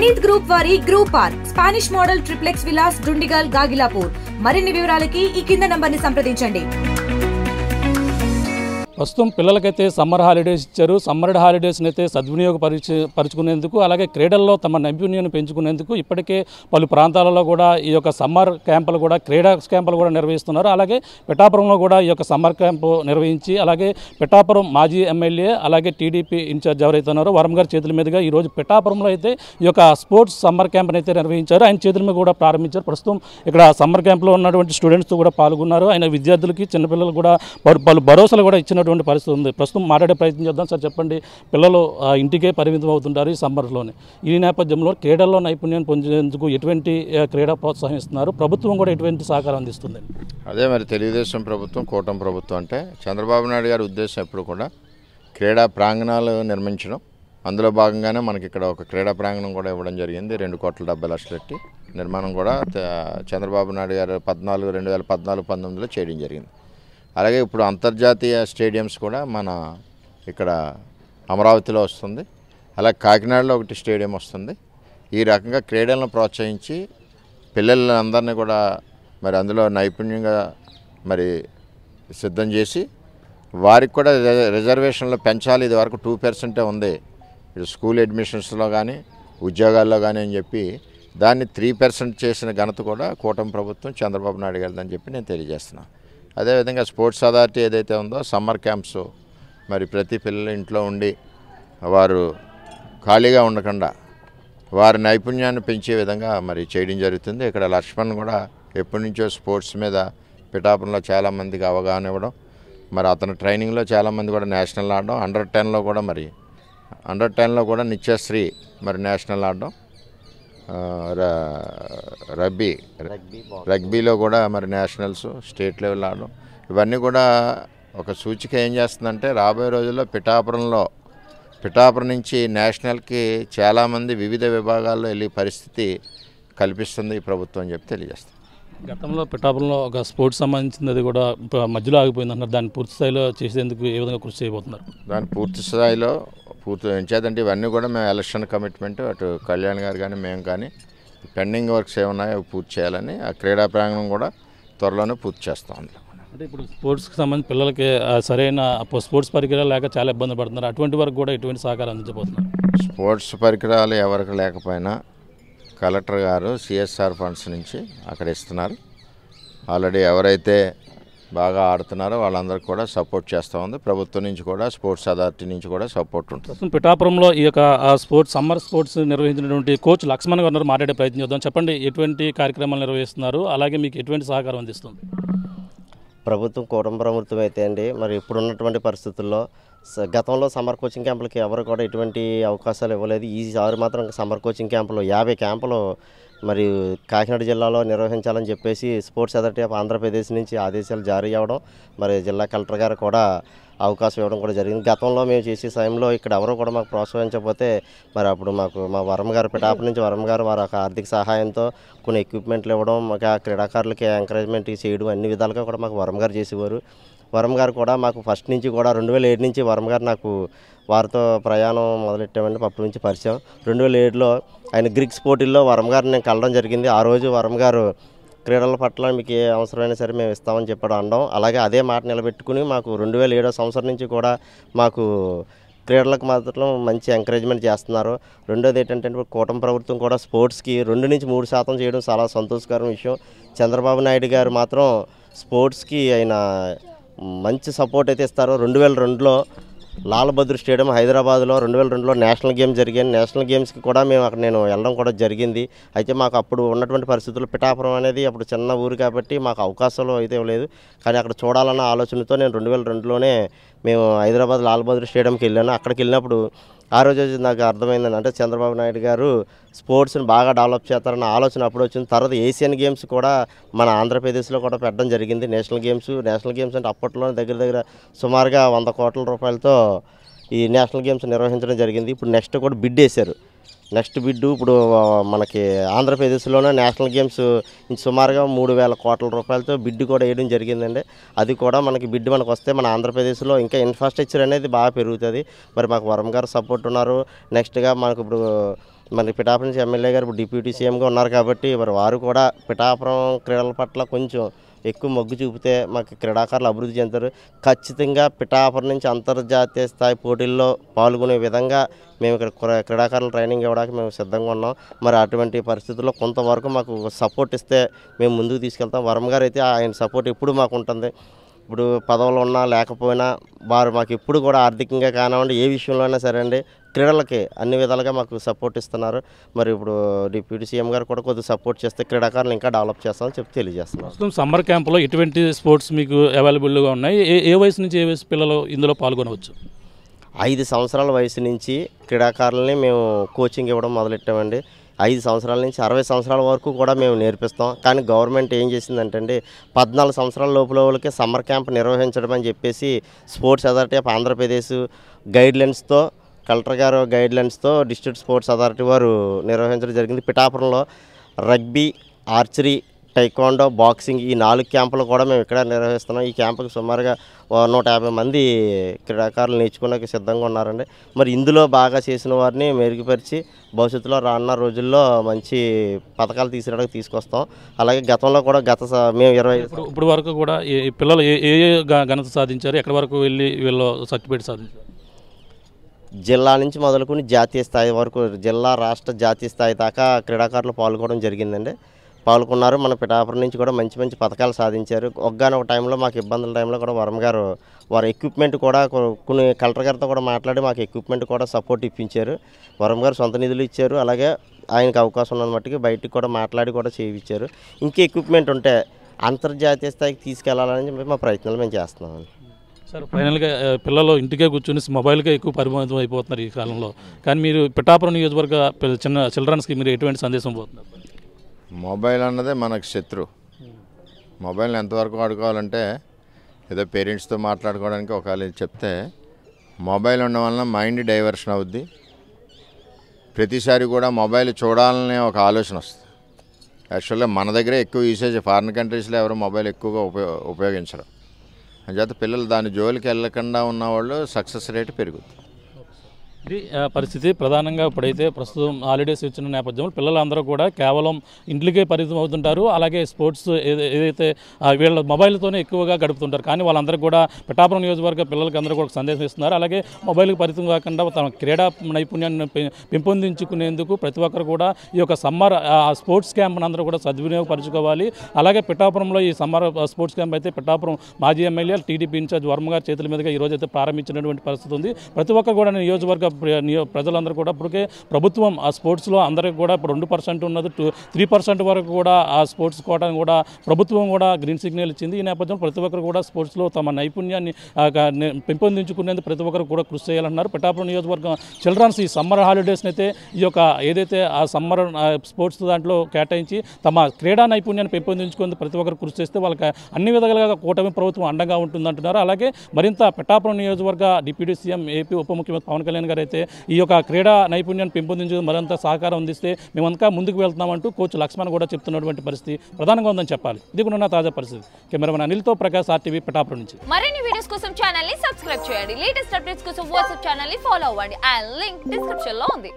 Praneeth group వారి group park Spanish model triplex Vilas Dundigal Gagillapur. మరిన్ని వివరాలకి ఈ కింద నంబర్ని సంప్రదించండి. ప్రస్తుతం పిల్లలకైతే సమ్మర్ హాలిడేస్ ఇచ్చారు. సమ్మర్ హాలిడేస్ని అయితే పరుచుకునేందుకు అలాగే క్రీడల్లో తమ నైపుణ్యాన్ని పెంచుకునేందుకు ఇప్పటికే పలు ప్రాంతాలలో కూడా ఈ యొక్క సమ్మర్ క్యాంపులు కూడా క్రీడా క్యాంపులు కూడా నిర్వహిస్తున్నారు. అలాగే పిఠాపురంలో కూడా ఈ యొక్క సమ్మర్ క్యాంపు నిర్వహించి అలాగే పిఠాపురం మాజీ ఎమ్మెల్యే అలాగే టీడీపీ ఇన్ఛార్జ్ ఎవరైతే ఉన్నారో వరం గారి చేతుల మీదుగా ఈరోజు పిఠాపురంలో అయితే ఈ యొక్క స్పోర్ట్స్ సమ్మర్ క్యాంప్ని అయితే నిర్వహించారు. ఆయన చేతుల మీద కూడా ప్రారంభించారు. ప్రస్తుతం ఇక్కడ సమ్మర్ క్యాంప్లో ఉన్నటువంటి స్టూడెంట్స్ కూడా పాల్గొన్నారు. ఆయన విద్యార్థులకి చిన్నపిల్లలు కూడా పలు భరోసాలు కూడా ఇచ్చిన పరిస్థితి ఉంది. ప్రస్తుతం మాట్లాడే ప్రయత్నం చేద్దాం. సార్ చెప్పండి, పిల్లలు ఇంటికే పరిమితం అవుతుంటారు ఈ సమ్మర్లోనే. ఈ నేపథ్యంలో క్రీడల్లో నైపుణ్యాన్ని పొందేందుకు ఎటువంటి క్రీడా ప్రోత్సహిస్తున్నారు, ప్రభుత్వం కూడా ఎటువంటి సహకారం అందిస్తుంది? అదే మరి తెలుగుదేశం ప్రభుత్వం, కూటమి ప్రభుత్వం అంటే చంద్రబాబు నాయుడు గారి ఉద్దేశం ఎప్పుడు కూడా క్రీడా ప్రాంగణాలు నిర్మించడం. అందులో భాగంగానే మనకి ఇక్కడ ఒక క్రీడా ప్రాంగణం కూడా ఇవ్వడం జరిగింది. 2,70,00,000 పెట్టి నిర్మాణం కూడా చంద్రబాబు నాయుడు గారు 2014-19లో చేయడం జరిగింది. అలాగే ఇప్పుడు అంతర్జాతీయ స్టేడియంస్ కూడా మన ఇక్కడ అమరావతిలో వస్తుంది, అలాగే కాకినాడలో ఒకటి స్టేడియం వస్తుంది. ఈ రకంగా క్రీడలను ప్రోత్సహించి పిల్లలందరినీ కూడా మరి అందులో నైపుణ్యంగా మరి సిద్ధం చేసి వారికి కూడా రిజర్వేషన్లు పెంచాలి. ఇది వరకు 2% ఉంది ఇటు స్కూల్ అడ్మిషన్స్లో కానీ ఉద్యోగాల్లో కానీ అని చెప్పి దాన్ని 3% చేసిన ఘనత కూడా కూటమి ప్రభుత్వం చంద్రబాబు నాయుడు గారిదని చెప్పి నేను తెలియజేస్తున్నాను. అదేవిధంగా స్పోర్ట్స్ అథారిటీ ఏదైతే ఉందో సమ్మర్ క్యాంప్స్ మరి ప్రతి పిల్లల ఇంట్లో ఉండి వారు ఖాళీగా ఉండకుండా వారి నైపుణ్యాన్ని పెంచే విధంగా మరి చేయడం జరుగుతుంది. ఇక్కడ లక్ష్మణ్ కూడా ఎప్పటి నుంచో స్పోర్ట్స్ మీద పిఠాపురంలో చాలామందికి అవగాహన ఇవ్వడం, మరి అతని ట్రైనింగ్లో చాలామంది కూడా నేషనల్ ఆడడం, అండర్ 10లో కూడా నిత్యశ్రీ మరి నేషనల్ ఆడడం, రగ్బీలో కూడా మరి నేషనల్స్ స్టేట్ లెవెల్ ఆడడం. ఇవన్నీ కూడా ఒక సూచిక ఏం చేస్తుందంటే రాబోయే రోజుల్లో పిఠాపురం నుంచి నేషనల్కి చాలామంది వివిధ విభాగాల్లో వెళ్ళే పరిస్థితి కల్పిస్తుంది ఈ ప్రభుత్వం అని చెప్పి తెలియజేస్తుంది. గతంలో పిఠాపురంలో ఒక స్పోర్ట్స్ సంబంధించింది అది కూడా మధ్యలో ఆగిపోయింది అన్నారు. దాన్ని పూర్తి స్థాయిలో చేసేందుకు ఏ విధంగా కృషి చేయబోతున్నారు? దాన్ని పూర్తి స్థాయిలో ఎంచేదంటే ఇవన్నీ కూడా మేము ఎలక్షన్ కమిట్మెంట్ అటు కళ్యాణ్ గారు కానీ మేము కానీ పెండింగ్ వర్క్స్ ఏమున్నాయో పూర్తి చేయాలని ఆ క్రీడా ప్రాంగణం కూడా త్వరలోనే పూర్తి చేస్తాం. అంటే ఇప్పుడు స్పోర్ట్స్కి సంబంధించి పిల్లలకి సరైన స్పోర్ట్స్ పరికరాలు లేక చాలా ఇబ్బంది పడుతున్నారు. అటువంటి వరకు కూడా ఎటువంటి సహకారం అందించబోతున్నారు? స్పోర్ట్స్ పరికరాలు ఎవరికి లేకపోయినా కలెక్టర్ గారు సిఎస్ఆర్ ఫండ్స్ నుంచి అక్కడ ఇస్తున్నారు. ఆల్రెడీ ఎవరైతే బాగా ఆడుతున్నారో వాళ్ళందరికీ కూడా సపోర్ట్ చేస్తూ ఉంది. ప్రభుత్వం నుంచి కూడా స్పోర్ట్స్ అథారిటీ నుంచి కూడా సపోర్ట్ ఉంటుంది. పిఠాపురంలో ఈ యొక్క సమ్మర్ స్పోర్ట్స్ నిర్వహించినటువంటి కోచ్ లక్ష్మణ్ గారు మాట్లాడే ప్రయత్నం చేద్దాం. చెప్పండి, ఎటువంటి కార్యక్రమాలు నిర్వహిస్తున్నారు, అలాగే మీకు ఎటువంటి సహకారం అందిస్తుంది? ప్రభుత్వం, కూటమి ప్రభుత్వం అయితే అండి మరి ఇప్పుడున్నటువంటి పరిస్థితుల్లో గతంలో సమ్మర్ కోచింగ్ క్యాంపులకి ఎవరు కూడా ఎటువంటి అవకాశాలు ఇవ్వలేదు. ఈసారి మాత్రం సమ్మర్ కోచింగ్ క్యాంపులు 50 క్యాంపులు మరి కాకినాడ జిల్లాలో నిర్వహించాలని చెప్పేసి స్పోర్ట్స్ అథారిటీ ఆఫ్ ఆంధ్రప్రదేశ్ నుంచి ఆదేశాలు జారీ అవ్వడం, మరి జిల్లా కలెక్టర్ గారు కూడా అవకాశం ఇవ్వడం కూడా జరిగింది. గతంలో మేము చేసే సమయంలో ఇక్కడ ఎవరు కూడా మాకు ప్రోత్సహించకపోతే మరి అప్పుడు మా వరం గారు పిఠాపురం నుంచి వరం గారు వారి ఆర్థిక సహాయంతో కొన్ని ఎక్విప్మెంట్లు ఇవ్వడం, మాకు ఆ క్రీడాకారులకి ఎంకరేజ్మెంట్ చేయడం అన్ని విధాలుగా కూడా మాకు వరం గారు చేసేవారు. వరం గారు కూడా మాకు ఫస్ట్ నుంచి కూడా 2007 నుంచి వరం గారు నాకు వారితో ప్రయాణం మొదలెట్టామండి. అప్పటి నుంచి పరిచయం. 2007లో ఆయన గ్రిక్స్ పోటీల్లో వరం గారిని నేను కలవడం జరిగింది. ఆ రోజు వరం గారు క్రీడల పట్ల మీకు ఏ అవసరమైనా సరే మేము ఇస్తామని చెప్పడం అనడం, అలాగే అదే మాట నిలబెట్టుకుని మాకు 2007 సంవత్సరం నుంచి కూడా మాకు క్రీడలకు మాత్రం మంచి ఎంకరేజ్మెంట్ చేస్తున్నారు. రెండోది ఏంటంటే కూటమి ప్రభుత్వం కూడా స్పోర్ట్స్కి 2-3% చేయడం చాలా సంతోషకరమైన విషయం. చంద్రబాబు నాయుడు గారు మాత్రం స్పోర్ట్స్కి ఆయన మంచి సపోర్ట్ అయితే ఇస్తారు. 2002లో లాల్ బహదూర్ స్టేడియం హైదరాబాద్లో 2002లో నేషనల్ గేమ్స్ జరిగాయి. నేషనల్ గేమ్స్కి కూడా నేను వెళ్ళడం కూడా జరిగింది. అయితే మాకు అప్పుడు ఉన్నటువంటి పరిస్థితుల్లో పిఠాపురం అనేది అప్పుడు చిన్న ఊరు కాబట్టి మాకు అవకాశాలు అయితే లేదు. కానీ అక్కడ చూడాలన్న ఆలోచనతో నేను 2002లోనే మేము హైదరాబాద్ లాల్ బహదూర్ స్టేడియంకి వెళ్ళాను. అక్కడికి వెళ్ళినప్పుడు ఆ రోజు నాకు అర్థమైందని అంటే చంద్రబాబు నాయుడు గారు స్పోర్ట్స్ని బాగా డెవలప్ చేస్తారన్న ఆలోచన అప్పుడు వచ్చింది. తర్వాత ఏషియన్ గేమ్స్ కూడా మన ఆంధ్రప్రదేశ్లో కూడా పెట్టడం జరిగింది. నేషనల్ గేమ్స్ అంటే అప్పట్లో దగ్గర సుమారుగా 100 కోట్ల రూపాయలతో ఈ నేషనల్ గేమ్స్ నిర్వహించడం జరిగింది. ఇప్పుడు నెక్స్ట్ కూడా బిడ్ వేశారు. నెక్స్ట్ బిడ్డు ఇప్పుడు మనకి ఆంధ్రప్రదేశ్లోనే నేషనల్ గేమ్స్ సుమారుగా 3,000 కోట్ల రూపాయలతో బిడ్డు కూడా వేయడం జరిగిందండి. అది కూడా మనకి బిడ్డు మనకు వస్తే మన ఆంధ్రప్రదేశ్లో ఇంకా ఇన్ఫ్రాస్ట్రక్చర్ అనేది బాగా పెరుగుతుంది. మరి మాకు వరం గారు సపోర్ట్ ఉన్నారు. నెక్స్ట్గా మనకు ఇప్పుడు మరి పిఠాపురం నుంచి ఎమ్మెల్యే గారు ఇప్పుడు డిప్యూటీ సీఎంగా ఉన్నారు కాబట్టి మరి వారు కూడా పిఠాపురం క్రీడల పట్ల కొంచెం ఎక్కువ మొగ్గు చూపితే మాకు క్రీడాకారులు అభివృద్ధి చెందుతారు. ఖచ్చితంగా పిఠాపురం నుంచి అంతర్జాతీయ స్థాయి పోటీల్లో పాల్గొనే విధంగా మేము ఇక్కడ క్రీడాకారులు ట్రైనింగ్ ఇవ్వడానికి మేము సిద్ధంగా ఉన్నాం. మరి అటువంటి పరిస్థితుల్లో కొంతవరకు మాకు సపోర్ట్ ఇస్తే మేము ముందుకు తీసుకెళ్తాం. వర్మ గారు అయితే ఆయన సపోర్ట్ ఎప్పుడు మాకు ఉంటుంది. ఇప్పుడు పదవులు ఉన్నా లేకపోయినా వారు మాకు ఎప్పుడు కూడా ఆర్థికంగా కానివ్వండి ఏ విషయంలో అయినా సరే అండి క్రీడలకి అన్ని విధాలుగా మాకు సపోర్ట్ ఇస్తున్నారు. మరి ఇప్పుడు డిప్యూటీ సీఎం గారు కూడా కొద్దిగా సపోర్ట్ చేస్తే క్రీడాకారులు ఇంకా డెవలప్ చేస్తామని చెప్పి తెలియజేస్తున్నారు. ప్రస్తుతం సమ్మర్ క్యాంప్లో ఎటువంటి స్పోర్ట్స్ మీకు అవైలబుల్గా ఉన్నాయి? ఏ వయసు నుంచి ఏ వయసు పిల్లలు ఇందులో పాల్గొనవచ్చు? 5 సంవత్సరాల వయసు నుంచి క్రీడాకారులని మేము కోచింగ్ ఇవ్వడం మొదలెట్టామండి. 5 సంవత్సరాల నుంచి 60 సంవత్సరాల వరకు కూడా మేము నేర్పిస్తాం. కానీ గవర్నమెంట్ ఏం చేసిందంటే అండి 14 సంవత్సరాల లోపల వాళ్ళకి సమ్మర్ క్యాంప్ నిర్వహించడం అని చెప్పేసి స్పోర్ట్స్ అథారిటీ ఆఫ్ ఆంధ్రప్రదేశ్ గైడ్లైన్స్తో కలెక్టర్ గారు గైడ్లైన్స్తో డిస్ట్రిక్ట్ స్పోర్ట్స్ అథారిటీ వారు నిర్వహించడం జరిగింది. పిఠాపురంలో రగ్బీ, ఆర్చరీ, టైక్వాండో, బాక్సింగ్ ఈ 4 క్యాంపులు కూడా మేము ఇక్కడ నిర్వహిస్తున్నాం. ఈ క్యాంపుకి సుమారుగా 150 మంది క్రీడాకారులు నేర్చుకోవడానికి సిద్ధంగా ఉన్నారండి. మరి ఇందులో బాగా చేసిన వారిని మెరుగుపరిచి భవిష్యత్తులో రానున్న రోజుల్లో మంచి పథకాలు తీసుకొస్తాం. అలాగే గతంలో కూడా మేము 20 ఇప్పుడు వరకు కూడా ఈ పిల్లలు ఏ ఘనత సాధించారు? ఎక్కడి వరకు వెళ్ళి వీళ్ళు సర్టిఫికేట్ సాధించారు? జిల్లా నుంచి మొదలుకొని జాతీయ స్థాయి వరకు జిల్లా, రాష్ట్ర, జాతీయ స్థాయి దాకా క్రీడాకారులు పాల్గొనడం జరిగిందండి. పాల్గొన్నారు. మన పిఠాపురం నుంచి కూడా మంచి మంచి పథకాలు సాధించారు. ఒక్కగానొక టైంలో మాకు ఇబ్బందుల టైంలో కూడా వర్మ గారు వారి ఎక్విప్మెంట్ కూడా కొన్ని కలెక్టర్ గారితో కూడా మాట్లాడి మాకు ఎక్విప్మెంట్ కూడా సపోర్ట్ ఇప్పించారు. వర్మ గారు సొంత నిధులు ఇచ్చారు. అలాగే ఆయనకు అవకాశం ఉన్న మట్టుకి బయటికి కూడా మాట్లాడి కూడా చేయించారు. ఇంకే ఎక్విప్మెంట్ ఉంటే అంతర్జాతీయ స్థాయికి తీసుకెళ్లాలని చెప్పి మా ప్రయత్నాలు మేము చేస్తున్నామండి. సార్, ఫైనల్గా పిల్లలు ఇంటికే కూర్చొని మొబైల్కే ఎక్కువ పరిమితం అయిపోతున్నారు ఈ కాలంలో. కానీ మీరు పిఠాపురం నియోజకవర్గ చిల్డ్రన్స్కి మీరు ఎటువంటి సందేశం పోతున్నారు? మొబైల్ అన్నదే మనకు శత్రు. మొబైల్ని ఎంతవరకు వాడుకోవాలంటే ఏదో పేరెంట్స్తో మాట్లాడుకోవడానికి ఒకవేళ చెప్తే మొబైల్ ఉండడం వలన మైండ్ డైవర్షన్ అవుద్ది. ప్రతిసారి కూడా మొబైల్ చూడాలనే ఒక ఆలోచన వస్తుంది. యాక్చువల్గా మన దగ్గరే ఎక్కువ యూసేజ్, ఫారిన్ కంట్రీస్లో ఎవరు మొబైల్ ఎక్కువగా ఉపయోగించరు. అంచేత పిల్లలు దాని జోలికి వెళ్ళకుండా ఉన్నవాళ్ళు సక్సెస్ రేట్ పెరుగుతుంది. ఇది పరిస్థితి. ప్రధానంగా ఇప్పుడైతే ప్రస్తుతం హాలిడేస్ ఇచ్చిన నేపథ్యంలో పిల్లలందరూ కూడా కేవలం ఇంట్లోకే పరిమితం అవుతుంటారు. అలాగే స్పోర్ట్స్ ఏదైతే వీళ్ళ మొబైల్తోనే ఎక్కువగా గడుపుతుంటారు. కానీ వాళ్ళందరూ కూడా పిఠాపురం నియోజకవర్గ పిల్లలకి అందరూ కూడా సందేశం ఇస్తున్నారు. అలాగే మొబైల్కి పరిమితం కాకుండా తమ క్రీడా నైపుణ్యాన్ని పెంపొందించుకునేందుకు ప్రతి ఒక్కరు కూడా ఈ యొక్క సమ్మర్ స్పోర్ట్స్ క్యాంప్ను అందరూ కూడా సద్వినియోగపరచుకోవాలి. అలాగే పిఠాపురంలో ఈ సమ్మర్ స్పోర్ట్స్ క్యాంప్ అయితే పిఠాపురం మాజీ ఎమ్మెల్యే టీడీపీ ఇన్ఛార్జ్ వర్మ గారి చేతుల మీదుగా ఈరోజు అయితే ప్రారంభించినటువంటి పరిస్థితి ఉంది. ప్రతి ఒక్కరు కూడా నియోజకవర్గ ప్రజలందరూ కూడా ఇప్పటికే ప్రభుత్వం ఆ స్పోర్ట్స్లో అందరికీ కూడా ఇప్పుడు 2% ఉన్నది 3% వరకు కూడా ఆ స్పోర్ట్స్ కోటాను కూడా ప్రభుత్వం కూడా గ్రీన్ సిగ్నల్ ఇచ్చింది. ఈ నేపథ్యంలో ప్రతి ఒక్కరు కూడా స్పోర్ట్స్లో తమ నైపుణ్యాన్ని పెంపొందించుకునేందుకు ప్రతి ఒక్కరు కూడా కృషి చేయాలన్నారు. పిఠాపురం నియోజకవర్గం చిల్డ్రన్స్ ఈ సమ్మర్ హాలిడేస్ని అయితే ఈ యొక్క ఏదైతే ఆ సమ్మర్ స్పోర్ట్స్ దాంట్లో కేటాయించి తమ క్రీడా నైపుణ్యాన్ని పెంపొందించుకునేందుకు ప్రతి ఒక్కరు కృషి చేస్తే వాళ్ళకి అన్ని విధాలుగా కూటమి ప్రభుత్వం అండగా ఉంటుందంటున్నారు. అలాగే మరింత పిఠాపురం నియోజకవర్గ డిప్యూటీ సీఎం ఏపీ ఉప ముఖ్యమంత్రి పవన్ కళ్యాణ్ గారు అయితే ఈ యొక్క క్రీడా నైపుణ్యాన్ని పెంపొందించే మరింత సహకారం అందిస్తే మేమంతా ముందుకు వెళ్తున్నామంటూ కోచ్ లక్ష్మణ్ కూడా చెప్తున్నటువంటి పరిస్థితి ప్రధానంగా ఉందని చెప్పాలి. ఇది కూడా తాజా పరిస్థితి. కెమెరామెన్ అనిల్తో ప్రకాష్, RTV పిఠాపురం నుంచి. మరిన్ని వీడియోస్ కోసం ఛానల్ ని సబ్స్క్రైబ్ చేయండి. లేటెస్ట్ అప్డేట్స్ కోసం వాట్సాప్ ఛానల్ ని ఫాలో అవ్వండి. ఆ లింక్ డిస్క్రిప్షన్ లో ఉంది.